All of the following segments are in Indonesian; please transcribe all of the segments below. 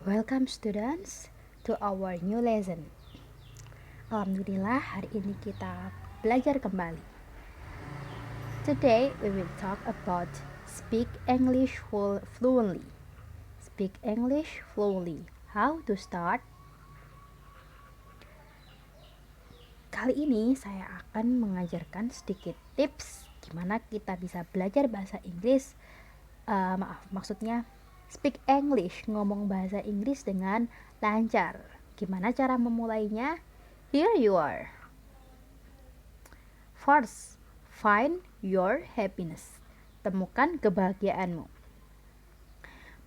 Welcome students to our new lesson. Alhamdulillah hari ini kita belajar kembali. Today we will talk about speak English fluently. Speak English fluently. How to start? Kali ini saya akan mengajarkan sedikit tips gimana kita bisa belajar bahasa Inggris. Maksudnya speak English, ngomong bahasa Inggris dengan lancar. Gimana cara memulainya? Here you are. First, find your happiness. Temukan kebahagiaanmu.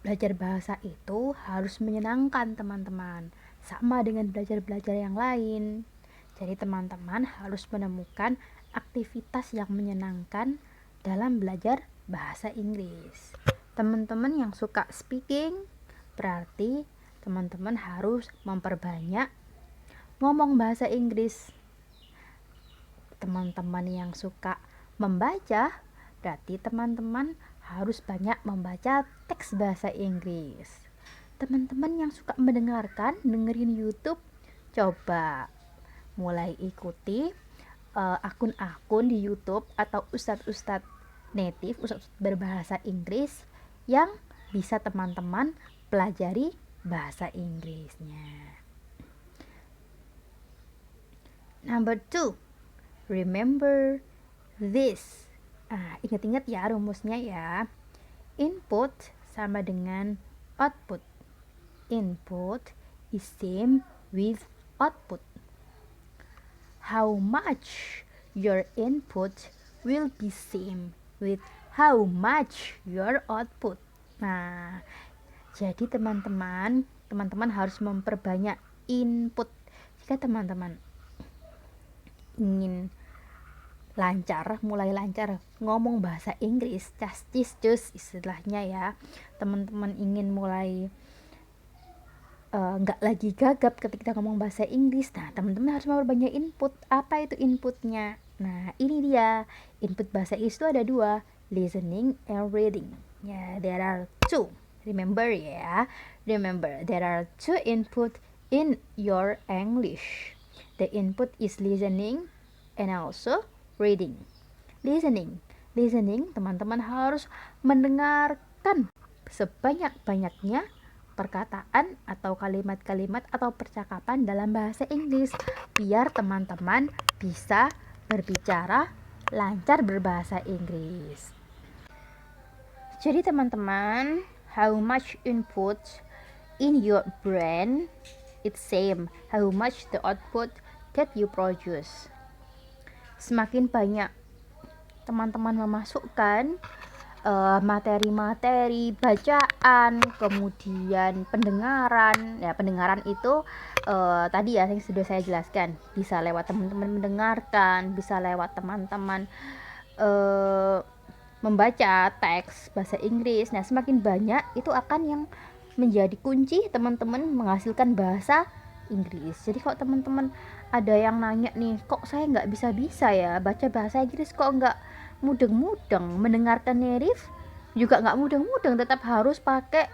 Belajar bahasa itu harus menyenangkan teman-teman, sama dengan belajar-belajar yang lain. Jadi teman-teman harus menemukan aktivitas yang menyenangkan dalam belajar bahasa Inggris. Teman-teman yang suka speaking, berarti teman-teman harus memperbanyak ngomong bahasa Inggris. Teman-teman yang suka membaca, berarti teman-teman harus banyak membaca teks bahasa Inggris. Teman-teman yang suka dengerin YouTube, coba mulai ikuti akun-akun di YouTube atau ustadz-ustadz native, ustadz berbahasa Inggris yang bisa teman-teman pelajari bahasa Inggrisnya. Number 2, remember this. Ingat-ingat ya rumusnya ya. Input sama dengan output. Input is same with output. How much your input will be same with how much your output. Nah, jadi teman-teman harus memperbanyak input. Jika teman-teman ingin mulai lancar ngomong bahasa Inggris, cus istilahnya ya, teman-teman ingin mulai nggak lagi gagap ketika ngomong bahasa Inggris. Nah, teman-teman harus memperbanyak input. Apa itu inputnya? Nah, ini dia. Input bahasa Inggris itu ada 2, listening and reading. Ya, there are 2. Remember ya. Remember, there are 2 input in your English. The input is listening and also reading. Listening, teman-teman harus mendengarkan sebanyak-banyaknya perkataan atau kalimat-kalimat atau percakapan dalam bahasa Inggris biar teman-teman bisa berbicara lancar berbahasa Inggris. Jadi teman-teman, how much input in your brain, it's same how much the output that you produce. Semakin banyak teman-teman memasukkan materi-materi bacaan, kemudian pendengaran. Ya, pendengaran itu tadi ya yang sudah saya jelaskan, bisa lewat teman-teman mendengarkan, bisa lewat teman-teman membaca teks bahasa Inggris. Nah, semakin banyak itu akan yang menjadi kunci teman-teman menghasilkan bahasa Inggris. Jadi kalau teman-teman ada yang nanya nih, kok saya nggak bisa-bisa ya baca bahasa Inggris, kok nggak mudeng-mudeng, mendengarkan native juga nggak mudeng-mudeng, tetap harus pakai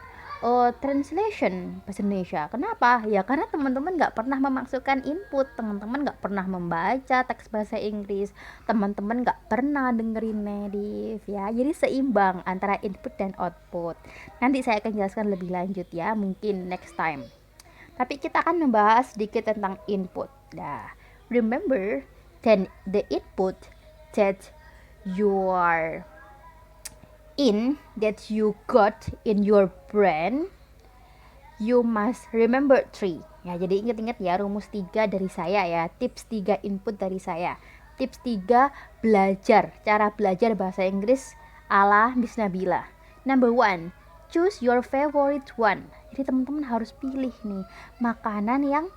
translation bahasa Indonesia. Kenapa? Ya karena teman-teman nggak pernah memasukkan input, teman-teman nggak pernah membaca teks bahasa Inggris, teman-teman nggak pernah dengerin native ya. Jadi seimbang antara input dan output. Nanti saya akan jelaskan lebih lanjut ya, mungkin next time. Tapi kita akan membahas sedikit tentang input. Nah, remember then the input that you are that you got in your brain, you must remember 3. Ya, jadi ingat-ingat ya rumus 3 dari saya ya, tips 3 input dari saya. Tips 3 belajar, cara belajar bahasa Inggris ala Miss Nabila. Number 1, choose your favorite one. Jadi teman-teman harus pilih nih makanan yang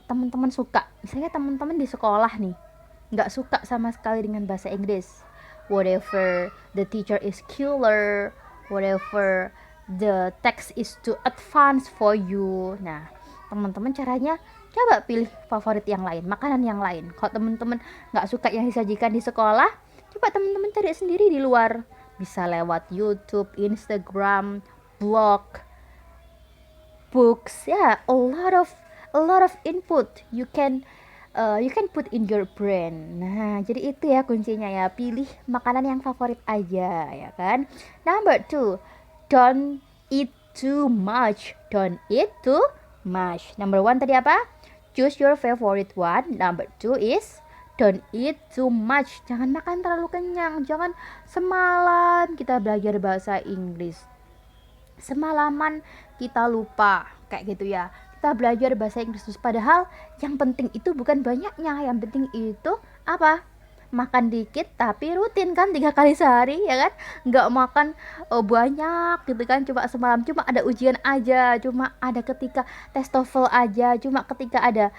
teman-teman suka. Misalnya teman-teman di sekolah nih nggak suka sama sekali dengan bahasa Inggris, whatever the teacher is killer, whatever the text is too advanced for you. Nah, teman-teman caranya coba pilih favorit yang lain, makanan yang lain. Kalau teman-teman nggak suka yang disajikan di sekolah, coba teman-teman cari sendiri di luar. Bisa lewat YouTube, Instagram, blog, books, yeah, a lot of input you can put in your brain. Nah, jadi itu ya kuncinya ya, pilih makanan yang favorit aja ya kan. Number two, don't eat too much. Don't eat too much. Number one tadi apa? Choose your favorite one. Number two is don't eat too much. Jangan makan terlalu kenyang. Jangan semalam kita belajar bahasa Inggris, semalaman kita lupa kayak gitu ya, kita belajar bahasa Inggris terus, padahal yang penting itu bukan banyaknya, yang penting itu apa, makan dikit tapi rutin kan, 3 kali sehari ya kan, nggak makan banyak gitu kan, cuma semalam, cuma ada ujian aja, cuma ada ketika tes TOEFL aja, cuma ketika ada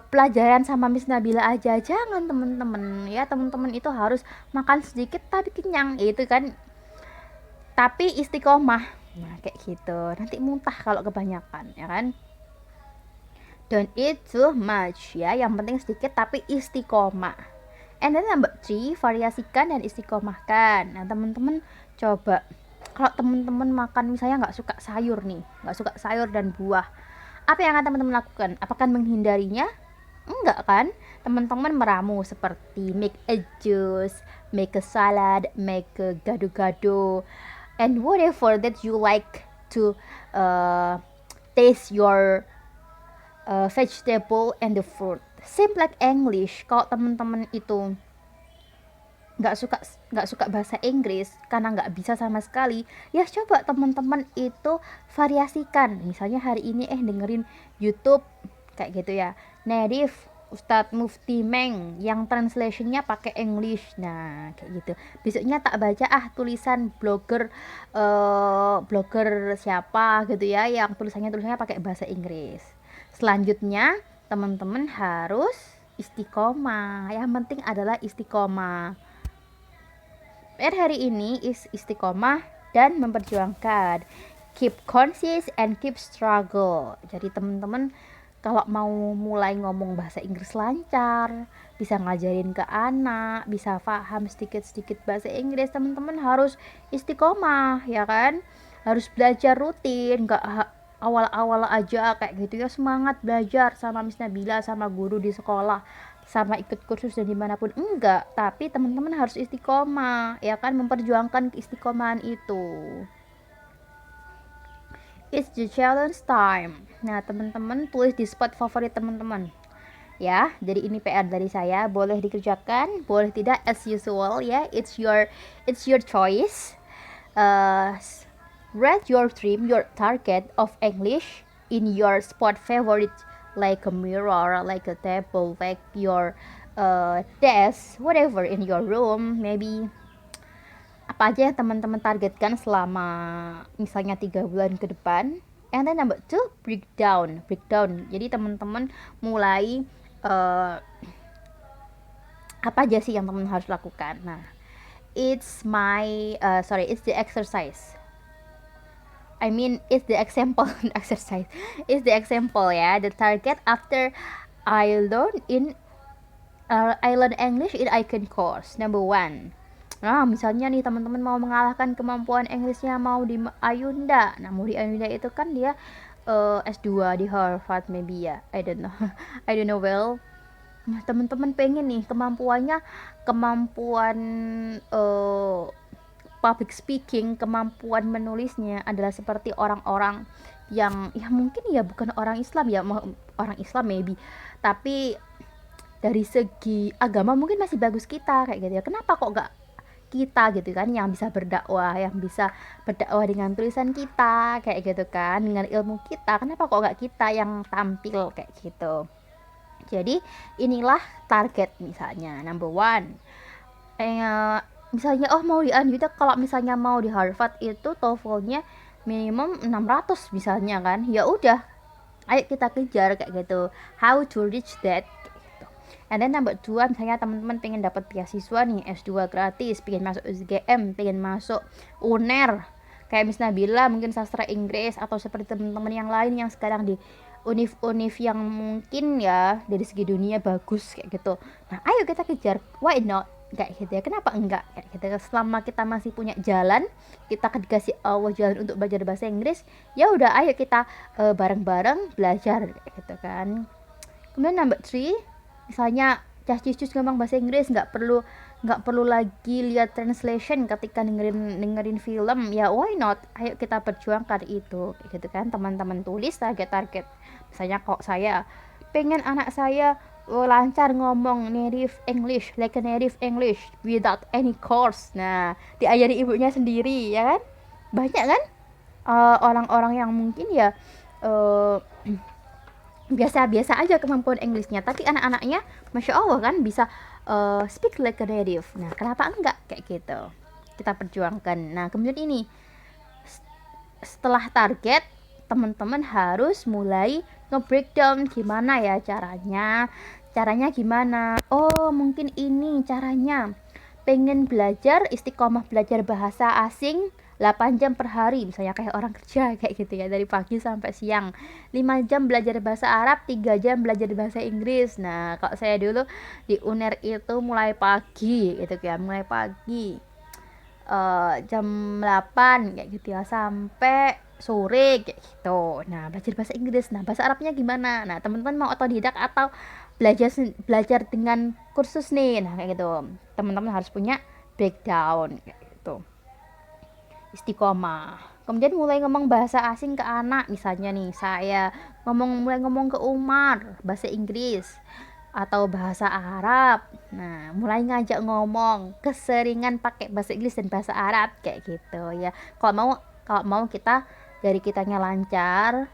pelajaran sama Miss Nabila aja. Jangan temen-temen ya, temen-temen itu harus makan sedikit tapi kenyang itu kan, tapi istiqomah. Nah, kayak gitu. Nanti muntah kalau kebanyakan, ya kan? Don't eat too much ya. Yang penting sedikit tapi istiqomah. And then number 3, variasikan dan istiqomahkan. Nah, teman-teman coba, kalau teman-teman makan misalnya nggak suka sayur nih, nggak suka sayur dan buah, apa yang akan teman-teman lakukan? Apakah menghindarinya? Enggak kan? Teman-teman meramu seperti make a juice, make a salad, make a gado-gado, and whatever that you like to taste your vegetable and the fruit. Same like English. Kalau teman-teman itu nggak suka bahasa Inggris karena nggak bisa sama sekali, ya coba teman-teman itu variasikan. Misalnya hari ini dengerin YouTube kayak gitu ya, native Ustadz Mufti Meng yang translationnya pakai English. Nah kayak gitu, besoknya tak baca tulisan blogger siapa gitu ya, yang tulisannya pakai bahasa Inggris. Selanjutnya teman-teman harus istiqomah. Yang penting adalah istiqomah. PR hari ini is istiqomah dan memperjuangkan. Keep conscious and keep struggle. Jadi teman-teman kalau mau mulai ngomong bahasa Inggris lancar, bisa ngajarin ke anak, bisa paham sedikit-sedikit bahasa Inggris, teman-teman harus istiqomah ya kan, harus belajar rutin, nggak awal-awal aja kayak gitu ya, semangat belajar sama Miss Nabila, sama guru di sekolah, sama ikut kursus dan dimanapun, enggak, tapi teman-teman harus istiqomah ya kan, memperjuangkan keistiqomahan itu. It's the challenge time. Nah teman-teman tulis di spot favorit teman-teman ya. Jadi ini PR dari saya, boleh dikerjakan, boleh tidak, as usual ya, it's your choice. Write your dream, your target of English in your spot favorite, like a mirror, like a table, like your desk, whatever in your room, maybe. Apa aja yang teman-teman targetkan selama misalnya 3 bulan ke depan. And then number 2, breakdown. Jadi teman-teman mulai apa aja sih yang teman harus lakukan. Nah, it's the exercise. It's the example exercise. It's the example ya. The target after I learn English in Icon course. Number 1. Nah, misalnya nih teman-teman mau mengalahkan kemampuan Inggrisnya, mau di Ayunda. Nah, mau di Ayunda itu kan dia S2 di Harvard maybe ya. I don't know well. Nah, teman-teman pengen nih kemampuan public speaking, kemampuan menulisnya adalah seperti orang-orang yang ya mungkin ya bukan orang Islam ya, orang Islam maybe, tapi dari segi agama mungkin masih bagus kita kayak gitu ya. Kenapa kok gak kita gitu kan, yang bisa berdakwah dengan tulisan kita kayak gitu kan, dengan ilmu kita, kenapa kok gak kita yang tampil kayak gitu. Jadi inilah target misalnya. Number 1, misalnya mau di Anjuta, kalau misalnya mau di Harvard itu TOEFL-nya minimum 600 misalnya kan, ya udah ayo kita kejar kayak gitu, how to reach that gitu. And then number 2, misalnya teman-teman pengen dapat beasiswa nih, S2 gratis, pengen masuk UGM, pengen masuk UNER kayak Miss Nabila, mungkin sastra Inggris, atau seperti teman-teman yang lain yang sekarang di univ yang mungkin ya dari segi dunia bagus kayak gitu. Nah ayo kita kejar, why not kayak gitu ya. Kenapa enggak kayak gitu? Selama kita masih punya jalan, kita dikasih Allah jalan untuk belajar bahasa Inggris, ya udah ayo kita bareng-bareng belajar kayak gitu kan. Kemudian number 3, misalnya cus ngomong bahasa Inggris, nggak perlu lagi lihat translation ketika dengerin film, ya why not, ayo kita perjuangkan itu kayak gitu kan. Teman-teman tulis target misalnya kok saya pengen anak saya lancar ngomong native English, like a native English without any course. Nah, diajari ibunya sendiri ya kan. Banyak kan orang-orang yang mungkin ya uh, biasa-biasa aja kemampuan Inggrisnya, tapi anak-anaknya masya Allah kan bisa speak like a native. Nah, kenapa enggak kayak gitu, kita perjuangkan. Nah, kemudian ini setelah target, teman-teman harus mulai nge-breakdown gimana ya caranya gimana. Oh, mungkin ini caranya, pengen belajar istiqomah belajar bahasa asing 8 jam per hari, misalnya kayak orang kerja kayak gitu ya, dari pagi sampai siang. 5 jam belajar bahasa Arab, 3 jam belajar bahasa Inggris. Nah, kalau saya dulu di UNER itu mulai pagi gitu ya, mulai pagi jam 8 kayak gitu ya sampai sore kayak gitu. Nah, belajar bahasa Inggris. Nah, bahasa Arabnya gimana? Nah, teman-teman mau otodidak atau belajar dengan kursus nih? Nah, kayak gitu. Teman-teman harus punya breakdown kayak gitu. Istiqomah. Kemudian mulai ngomong bahasa asing ke anak, misalnya nih saya mulai ngomong ke Umar bahasa Inggris atau bahasa Arab. Nah, mulai ngajak ngomong, keseringan pakai bahasa Inggris dan bahasa Arab kayak gitu ya. Kalau mau kita dari kitanya lancar,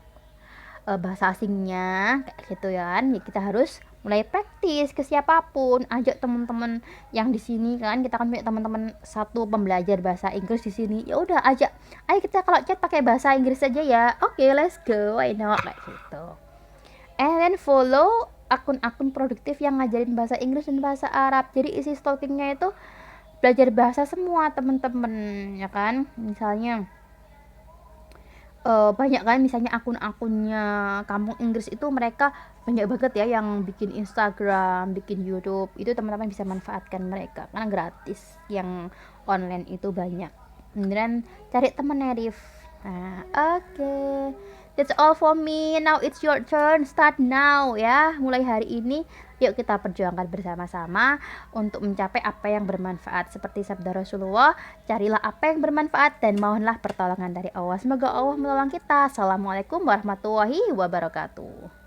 bahasa asingnya kayak gitu ya kan, ya kita harus mulai praktis ke siapapun. Ajak teman-teman yang di sini kan, kita kan punya teman-teman satu pembelajar bahasa Inggris di sini, ya udah ajak, ayo kita kalau chat pakai bahasa Inggris aja ya. Oke, let's go, why not, kayak gitu. And then follow akun-akun produktif yang ngajarin bahasa Inggris dan bahasa Arab. Jadi isi stalkingnya itu belajar bahasa semua teman-teman ya kan. Misalnya banyak kan, misalnya akun-akunnya Kampung Inggris itu mereka banyak banget ya yang bikin Instagram, bikin YouTube. Itu teman-teman bisa manfaatkan mereka karena gratis, yang online itu banyak. Kemudian cari teman native. Nah, oke. That's all for me. Now it's your turn. Start now ya. Mulai hari ini yuk kita perjuangkan bersama-sama untuk mencapai apa yang bermanfaat. Seperti sabda Rasulullah, carilah apa yang bermanfaat dan mohonlah pertolongan dari Allah. Semoga Allah menolong kita. Assalamualaikum warahmatullahi wabarakatuh.